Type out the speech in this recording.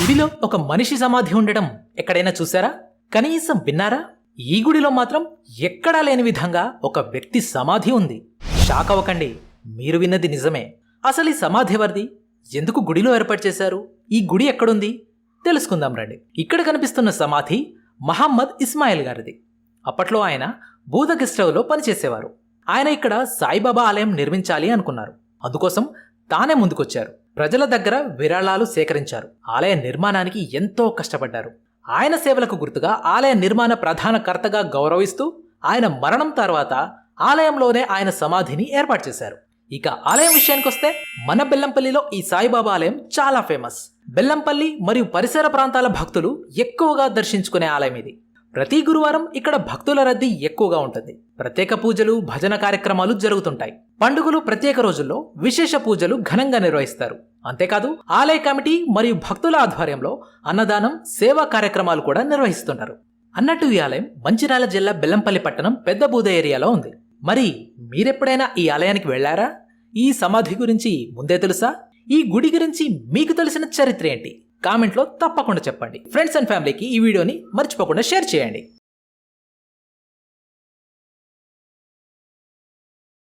గుడిలో ఒక మనిషి సమాధి ఉండడం ఎక్కడైనా చూసారా? కనీసం విన్నారా? ఈ గుడిలో మాత్రం ఎక్కడా లేని విధంగా ఒక వ్యక్తి సమాధి ఉంది. షాక్ అవ్వకండి, మీరు విన్నది నిజమే. అసలు ఈ సమాధి ఎవరిది? ఎందుకు గుడిలో ఏర్పాటు చేశారు? ఈ గుడి ఎక్కడుంది? తెలుసుకుందాం రండి. ఇక్కడ కనిపిస్తున్న సమాధి మహమ్మద్ ఇస్మాయిల్ గారిది. అప్పట్లో ఆయన బూద గెస్ట్ హౌస్లో పనిచేసేవారు. ఆయన ఇక్కడ సాయిబాబా ఆలయం నిర్మించాలి అనుకున్నారు. అందుకోసం తానే ముందుకొచ్చారు. ప్రజల దగ్గర విరాళాలు సేకరించారు. ఆలయ నిర్మాణానికి ఎంతో కష్టపడ్డారు. ఆయన సేవలకు గుర్తుగా ఆలయ నిర్మాణ ప్రధాన కర్తగా గౌరవిస్తూ ఆయన మరణం తర్వాత ఆలయంలోనే ఆయన సమాధిని ఏర్పాటు చేశారు. ఇక ఆలయం విషయానికి వస్తే మన బెల్లంపల్లిలో ఈ సాయిబాబా ఆలయం చాలా ఫేమస్. బెల్లంపల్లి మరియు పరిసర ప్రాంతాల భక్తులు ఎక్కువగా దర్శించుకునే ఆలయం ఇది. ప్రతి గురువారం ఇక్కడ భక్తుల రద్దీ ఎక్కువగా ఉంటుంది. ప్రత్యేక పూజలు, భజన కార్యక్రమాలు జరుగుతుంటాయి. పండుగలు, ప్రత్యేక రోజుల్లో విశేష పూజలు ఘనంగా నిర్వహిస్తారు. అంతేకాదు ఆలయ కమిటీ మరియు భక్తుల ఆధ్వర్యంలో అన్నదానం, సేవా కార్యక్రమాలు కూడా నిర్వహిస్తుంటారు. అన్నట్టు ఈ ఆలయం మంచిర్యాల జిల్లా బెల్లంపల్లి పట్టణం పెద్ద బూద ఏరియాలో ఉంది. మరి మీరెప్పుడైనా ఈ ఆలయానికి వెళ్లారా? ఈ సమాధి గురించి ముందే తెలుసా? ఈ గుడి గురించి మీకు తెలిసిన చరిత్ర ఏంటి? కామెంట్లో తప్పకుండా చెప్పండి. ఫ్రెండ్స్ అండ్ ఫ్యామిలీకి ఈ వీడియోని మర్చిపోకుండా షేర్ చేయండి.